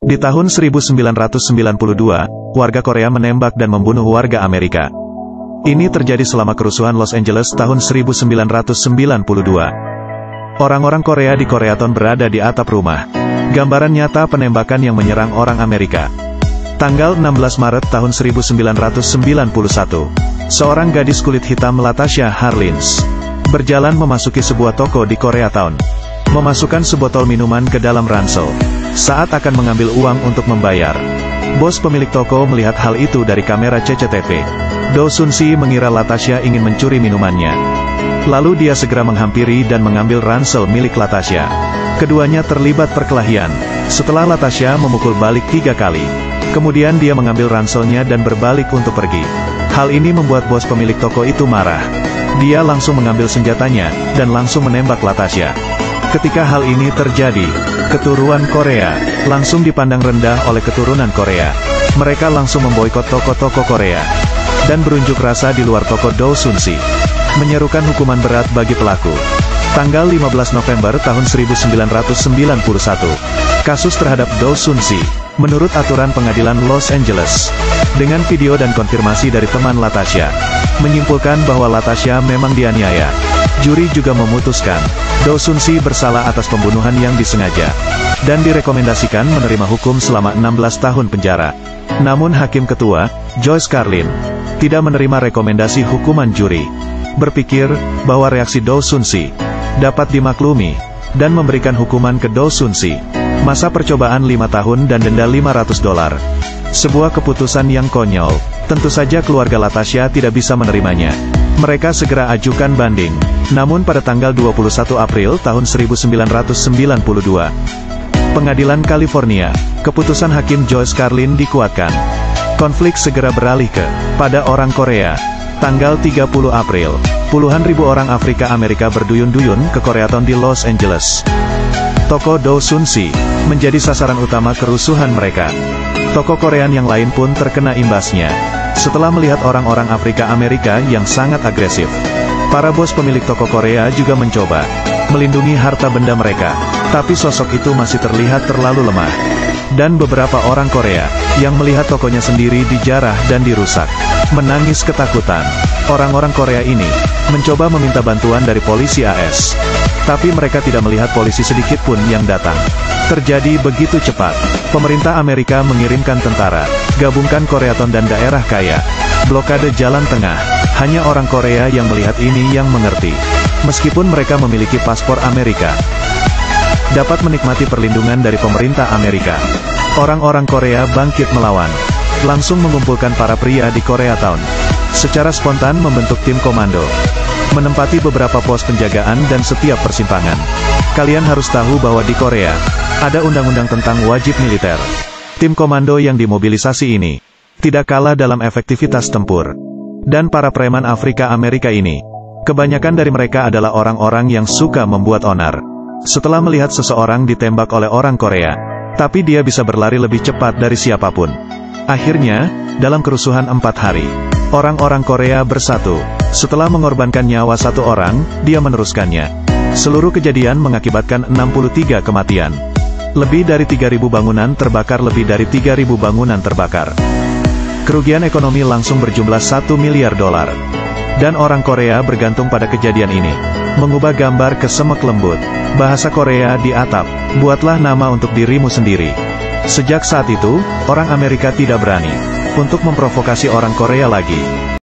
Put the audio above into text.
Di tahun 1992, warga Korea menembak dan membunuh warga Amerika. Ini terjadi selama kerusuhan Los Angeles tahun 1992. Orang-orang Korea di Koreaton berada di atap rumah. Gambaran nyata penembakan yang menyerang orang Amerika. Tanggal 16 Maret tahun 1991, seorang gadis kulit hitam Latasha Harlins berjalan memasuki sebuah toko di Koreatown, memasukkan sebotol minuman ke dalam ransel. Saat akan mengambil uang untuk membayar, bos pemilik toko melihat hal itu dari kamera CCTV. Do Sun-si mengira Latasha ingin mencuri minumannya. Lalu dia segera menghampiri dan mengambil ransel milik Latasha. Keduanya terlibat perkelahian. Setelah Latasha memukul balik 3 kali, kemudian dia mengambil ranselnya dan berbalik untuk pergi. Hal ini membuat bos pemilik toko itu marah. Dia langsung mengambil senjatanya, dan langsung menembak Latasha. Ketika hal ini terjadi, keturunan Korea langsung dipandang rendah oleh keturunan Korea. Mereka langsung memboikot toko-toko Korea, dan berunjuk rasa di luar toko Do Sun-si, menyerukan hukuman berat bagi pelaku. Tanggal 15 November tahun 1991, kasus terhadap Do Sun-si, menurut aturan pengadilan Los Angeles, dengan video dan konfirmasi dari teman Latasha, menyimpulkan bahwa Latasha memang dianiaya. Juri juga memutuskan, Do Sun-si bersalah atas pembunuhan yang disengaja, dan direkomendasikan menerima hukum selama 16 tahun penjara. Namun Hakim Ketua, Joyce Carlin, tidak menerima rekomendasi hukuman juri. Berpikir bahwa reaksi Do Sun-si dapat dimaklumi, dan memberikan hukuman ke Do Sun-si, masa percobaan 5 tahun dan denda $500. Sebuah keputusan yang konyol. Tentu saja keluarga Latasha tidak bisa menerimanya. Mereka segera ajukan banding. Namun pada tanggal 21 April tahun 1992, Pengadilan California, keputusan Hakim Joyce Carlin dikuatkan. Konflik segera beralih pada orang Korea. Tanggal 30 April, puluhan ribu orang Afrika Amerika berduyun-duyun ke Koreaton di Los Angeles. Toko Do Sun-si menjadi sasaran utama kerusuhan mereka. Toko Korean yang lain pun terkena imbasnya. Setelah melihat orang-orang Afrika Amerika yang sangat agresif, para bos pemilik toko Korea juga mencoba melindungi harta benda mereka. Tapi sosok itu masih terlihat terlalu lemah. Dan beberapa orang Korea yang melihat tokonya sendiri dijarah dan dirusak, menangis ketakutan. Orang-orang Korea ini mencoba meminta bantuan dari polisi AS. Tapi mereka tidak melihat polisi sedikit pun yang datang. Terjadi begitu cepat. Pemerintah Amerika mengirimkan tentara, gabungkan Koreaton dan daerah kaya, blokade jalan tengah. Hanya orang Korea yang melihat ini yang mengerti. Meskipun mereka memiliki paspor Amerika, dapat menikmati perlindungan dari pemerintah Amerika. Orang-orang Korea bangkit melawan. Langsung mengumpulkan para pria di Koreatown. Secara spontan membentuk tim komando, menempati beberapa pos penjagaan dan setiap persimpangan. Kalian harus tahu bahwa di Korea, ada undang-undang tentang wajib militer. Tim komando yang dimobilisasi ini tidak kalah dalam efektivitas tempur. Dan para preman Afrika Amerika ini, kebanyakan dari mereka adalah orang-orang yang suka membuat onar. Setelah melihat seseorang ditembak oleh orang Korea, tapi dia bisa berlari lebih cepat dari siapapun. Akhirnya, dalam kerusuhan 4 hari, orang-orang Korea bersatu. Setelah mengorbankan nyawa satu orang, dia meneruskannya. Seluruh kejadian mengakibatkan 63 kematian. Lebih dari 3.000 bangunan terbakar, lebih dari 3.000 bangunan terbakar. Kerugian ekonomi langsung berjumlah $1 miliar. Dan orang Korea bergantung pada kejadian ini. Mengubah gambar ke semek lembut. Bahasa Korea di atap, buatlah nama untuk dirimu sendiri. Sejak saat itu, orang Amerika tidak berani untuk memprovokasi orang Korea lagi.